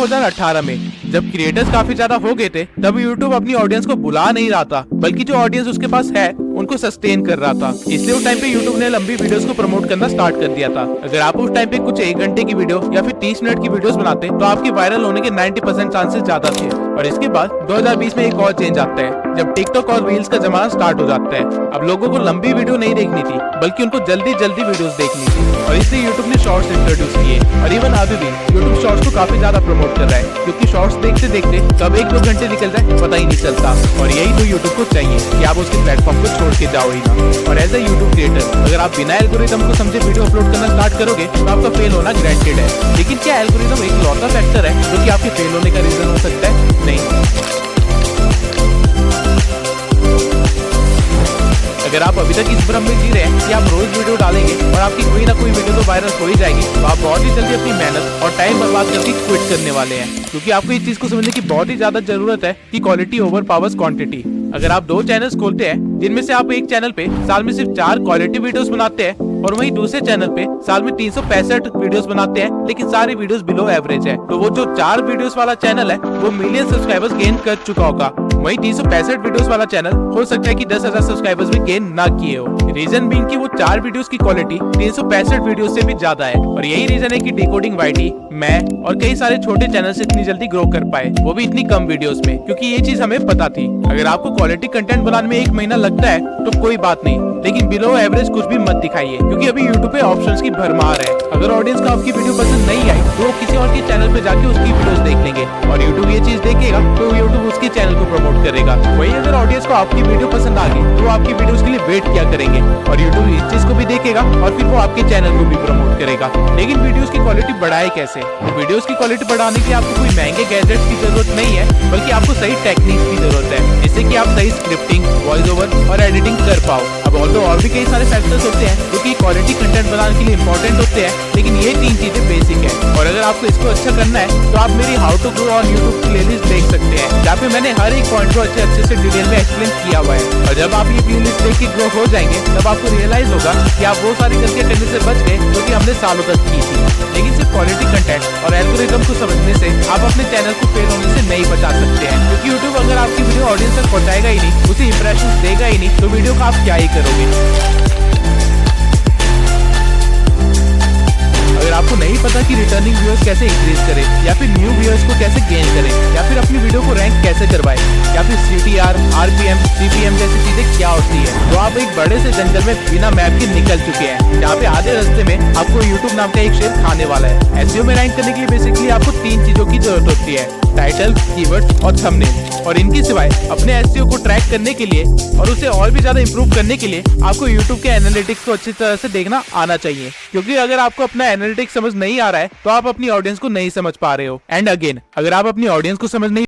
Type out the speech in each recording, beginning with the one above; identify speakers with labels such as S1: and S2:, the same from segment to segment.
S1: 2018 में जब क्रिएटर्स काफी ज्यादा हो गए थे, तब यूट्यूब अपनी ऑडियंस को बुला नहीं रहा था, बल्कि जो ऑडियंस उसके पास है उनको सस्टेन कर रहा था। इसलिए उस टाइम पे यूट्यूब ने लंबी वीडियोस को प्रमोट करना स्टार्ट कर दिया था। अगर आप उस टाइम पे कुछ 1 घंटे की वीडियो या फिर 30 मिनट की वीडियोस बनाते तो आपके वायरल होने के 90% चांसेस ज्यादा थे। और इसके बाद 2020 में एक और चेंज आता है, जब टिकटॉक और रील्स का जमाना स्टार्ट हो जाता है। अब लोगों को लंबी वीडियो नहीं देखनी थी, बल्कि उनको जल्दी जल्दी वीडियोस देखनी थी, और इसलिए यूट्यूब ने शॉर्ट्स इंट्रोड्यूस किए। और इवन अभी भी यूट्यूब शॉर्ट्स को काफी ज्यादा प्रमोट कर रहा है, क्योंकि शॉर्ट्स देखते देखते कब 1-2 घंटे निकल जाए पता ही नहीं चलता। और यही तो यूट्यूब को चाहिए कि आप उसके प्लेटफॉर्म को छोड़ के जाओ ही ना। और एज ए यूट्यूब क्रिएटर, अगर आप बिना एल्गोरिथम को समझे वीडियो अपलोड करना स्टार्ट करोगे तो आपका फेल होना ग्रांटेड है। लेकिन क्या एल्गोरिथम एक लौता फैक्टर है जो कि आपके फेल होने का रीजन हो सकता है? नहीं। अगर आप अभी तक इस भ्रम में जी रहे हैं कि आप रोज वीडियो डालेंगे और आपकी कोई ना कोई वीडियो तो वायरल हो ही जाएगी, तो आप बहुत ही जल्दी अपनी मेहनत और टाइम बर्बाद करके क्विट करने वाले हैं। क्योंकि आपको इस चीज को समझने की बहुत ही ज्यादा जरूरत है कि क्वालिटी ओवर पावर्स क्वांटिटी। अगर आप 2 चैनल्स खोलते हैं, जिनमें से आप एक चैनल पे साल में सिर्फ 4 क्वालिटी वीडियोस बनाते हैं और वहीं दूसरे चैनल पे साल में 365 वीडियोस बनाते हैं, लेकिन सारी वीडियोस बिलो एवरेज है, तो वो जो 4 वीडियोस वाला चैनल है वो मिलियन सब्सक्राइबर्स गेन कर चुका होगा। वहीं 365 वीडियोस वाला चैनल हो सकता है कि 10,000 सब्सक्राइबर्स भी गेन ना किए हो। रीजन बीइंग कि वो 4 वीडियोस की क्वालिटी 365 वीडियोस से भी ज्यादा है। और यही रीजन है कि डिकोडिंग वाईटी, मैं और कई सारे छोटे चैनल्स इतनी जल्दी ग्रो कर पाए, वो भी इतनी कम वीडियोस में, क्योंकि ये चीज हमें पता थी। अगर आपको क्वालिटी कंटेंट बनाने में 1 महीना लगता है तो कोई बात नहीं, लेकिन बिलो एवरेज कुछ भी मत दिखाइए, क्योंकि अभी यूट्यूब पे ऑप्शंस की भरमार है। अगर ऑडियंस को आपकी वीडियो पसंद नहीं आई तो वो किसी और के चैनल पे जाके उसकी वीडियोस देख लेंगे, और यूट्यूब ये चीज देखेगा तो यूट्यूब उसके चैनल को प्रमोट करेगा। वही अगर ऑडियंस को आपकी वीडियो पसंद आ गई तो आपकी वीडियोस के लिए वेट किया करेंगे, और यूट्यूब इस चीज को भी देखेगा और फिर वो आपके चैनल को भी प्रमोट करेगा। लेकिन वीडियोस की क्वालिटी बढ़ाए कैसे? वीडियोस की क्वालिटी बढ़ाने के लिए आपको कोई महंगे गैजेट्स की जरूरत नहीं है, बल्कि आपको सही टेक्निक्स की जरूरत है, जिससे कि आप सही स्क्रिप्टिंग, वॉइस ओवर और एडिटिंग कर पाओ। अब और भी कई सारे फैक्टर्स होते हैं जो कि क्वालिटी कंटेंट बनाने के लिए इंपॉर्टेंट होते हैं, लेकिन ये 3 चीजें बेसिक है। और अगर आपको इसको अच्छा करना है तो आप मेरी how to grow on YouTube playlist देख सकते हैं, जहाँ पे मैंने हर एक पॉइंट को अच्छे से डिटेल में एक्सप्लेन किया हुआ है। और जब आप ये प्लेलिस्ट देख के ग्रो हो जाएंगे, तब आपको रियलाइज होगा कि आप वो सारी गलतियां करने से बच गए जो कि हमने सालों तक की थी। लेकिन सिर्फ क्वालिटी कंटेंट और एल्गोरिथम को समझने से आप अपने चैनल को फेल होने से नहीं बचा सकते हैं, क्योंकि यूट्यूब अगर आपकी वीडियो ऑडियंस तक पहुंचाएगा ही नहीं, उसे इंप्रेशन देगा ही नहीं, तो वीडियो का आप क्या ही करोगे। अगर आपको नहीं पता कि रिटर्निंग व्यूअर्स कैसे इंक्रीज करें, या फिर न्यू व्यूअर्स को कैसे गेन करें, या फिर अपनी वीडियो को रैंक कैसे करवाएं, या फिर CTR, RPM, CPM जैसी चीजें क्या होती है, तो आप एक बड़े से जंगल में बिना मैप के निकल चुके हैं, जहाँ पे आधे रास्ते में आपको YouTube नाम का एक शेर खाने वाला है। SEO में रैंक करने के लिए बेसिकली आपको 3 चीजों की जरूरत होती है: टाइटल, कीवर्ड्स और थंबनेल। और इनके सिवाय अपने SEO को ट्रैक करने के लिए और उसे और भी ज्यादा इंप्रूव करने के लिए आपको YouTube के एनालिटिक्स को अच्छी तरह से देखना आना चाहिए, क्योंकि अगर आपको अपना एनालिटिक्स समझ नहीं आ रहा है तो आप अपनी ऑडियंस को नहीं समझ पा रहे हो। एंड अगेन, अगर आप अपनी ऑडियंस को समझ नहीं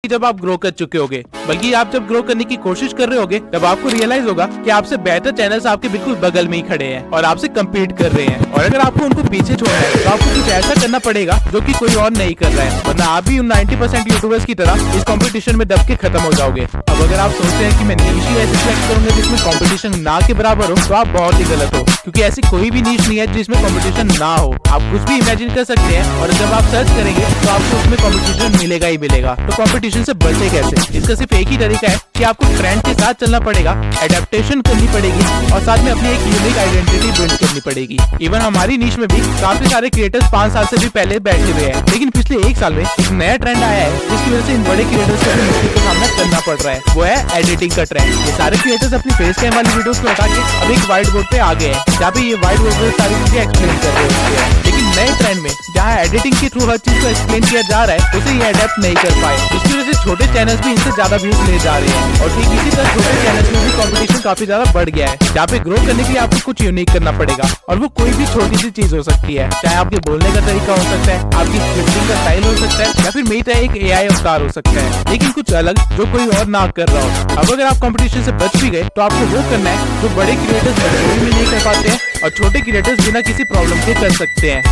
S1: जब आप ग्रो कर चुके होगे, बल्कि आप जब ग्रो करने की कोशिश कर रहे होगे तब आपको रियलाइज होगा कि आपसे बेहतर चैनल्स आपके बिल्कुल बगल में ही खड़े हैं और आपसे कम्पीट कर रहे हैं। और अगर आपको उनको पीछे छोड़ना है तो आपको कुछ ऐसा करना पड़ेगा जो कि कोई और नहीं कर रहा है, वरना आप भी उन 90% यूट्यूबर्स की तरह इस कंपटीशन में दब के खत्म हो जाओगे। अब अगर आप सोचते हैं कि मैं नीश ही ऐसे सिलेक्ट करूंगा जिसमें कंपटीशन ना के बराबर हो, तो आप बहुत ही गलत हो, क्योंकि ऐसी कोई भी नीश नहीं है जिसमें कंपटीशन ना हो। आप कुछ भी इमेजिन कर सकते हैं और जब आप सर्च करेंगे तो आपको उसमें कंपटीशन मिलेगा ही मिलेगा। तो कंपटीशन से बचे कैसे? इसका सिर्फ एक ही तरीका है कि आपको ट्रेंड के साथ चलना पड़ेगा, एडेप्टेशन करनी पड़ेगी और साथ में अपनी एक यूनिक आइडेंटिटी बिल्ड करनी पड़ेगी। इवन हमारी नीश में भी काफी सारे क्रिएटर्स 5 साल से भी पहले बैठे हुए हैं, लेकिन पिछले 1 साल में एक नया ट्रेंड आया है जिसकी वजह से इन बड़े क्रिएटर्स को भी मुश्किल का सामना करना पड़ रहा है। वो है एडिटिंग का ट्रेंड। ये सारे क्रिएटर्स अपनी फेस कैम वाली वीडियोस को हटा के अब एक व्हाइट बोर्ड पे आ गए हैं, जहाँ पे ये व्हाइट बोर्ड पे सारी चीजें एक्सप्लेन कर रहे होते हैं। लेकिन नए ट्रेंड में जहाँ एडिटिंग के थ्रू हर चीज को एक्सप्लेन किया जा रहा है, उसे ये अडेप्ट नहीं कर पाए, जिसकी वजह से छोटे चैनल्स भी इनसे ज्यादा व्यूज ले जा रहे हैं। और ठीक इसी तरह छोटे चैनल्स में भी कंपटीशन काफी ज्यादा बढ़ गया है, जहाँ पे ग्रो करने के लिए आपको कुछ यूनिक करना पड़ेगा और वो कोई भी छोटी सी चीज हो सकती है, चाहे आपके बोलने का तरीका हो सकता है, आपकी स्क्रिप्टिंग का स्टाइल हो सकता है, या फिर मेरी तरह एक AI अवतार हो सकता है, लेकिन कुछ अलग जो कोई और ना कर रहा हो। अब अगर आप कंपटीशन से बच भी गए तो आपको वो करना है जो बड़े क्रिएटर्स मजबूरी में नहीं कर पाते हैं और छोटे क्रिएटर्स बिना किसी प्रॉब्लम के कर सकते हैं।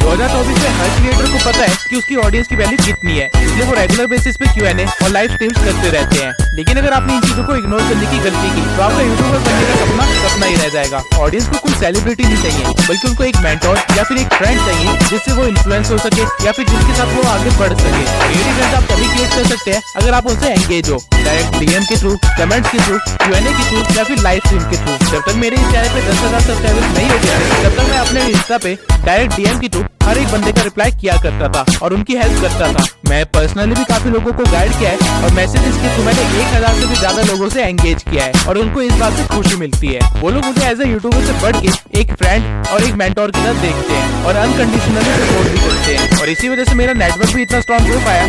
S1: 2024 में हर क्रिएटर को पता है कि उसकी ऑडियंस की वैल्यू कितनी है, इसलिए वो रेगुलर बेसिस पे Q&A और लाइव स्ट्रीम्स करते रहते हैं। लेकिन अगर आपने इन चीजों को इग्नोर करने की गलती की तो आपका यूट्यूबर बनने का सपना ही रह जाएगा। ऑडियंस को कोई सेलिब्रिटी नहीं चाहिए, बल्कि उनको एक मेंटोर या फिर एक फ्रेंड चाहिए जिससे वो इन्फ्लुएंस हो सके या फिर जिसके साथ वो आगे बढ़ सके। क्रिएटिव फ्रेंड्स आप तभी क्रिएट कर सकते हैं अगर आप उनसे एंगेज हो, डायरेक्ट DM के थ्रू, कमेंट्स के थ्रू, Q&A के थ्रू या फिर लाइव स्ट्रीम के थ्रू। जब तक मेरे इस चैनल पे 10,000 सब्सक्राइबर्स नहीं होते तब तक मैं अपने इंस्टा पे डायरेक्ट DM के थ्रू हर एक बंदे का रिप्लाई किया करता था और उनकी हेल्प करता था। मैं पर्सनली भी काफी लोगों को गाइड किया है और मैसेजेस के थ्रू मैंने 1000 से भी ज्यादा लोगों से एंगेज किया है और उनको इस बात से खुशी मिलती है। वो लोग मुझे एज ए यूट्यूबर से बढ़ के एक फ्रेंड और एक मेंटोर की तरह देखते हैं और अनकंडीशनली सपोर्ट भी करते हैं और इसी वजह से मेरा नेटवर्क भी इतना स्ट्रॉन्ग हो पाया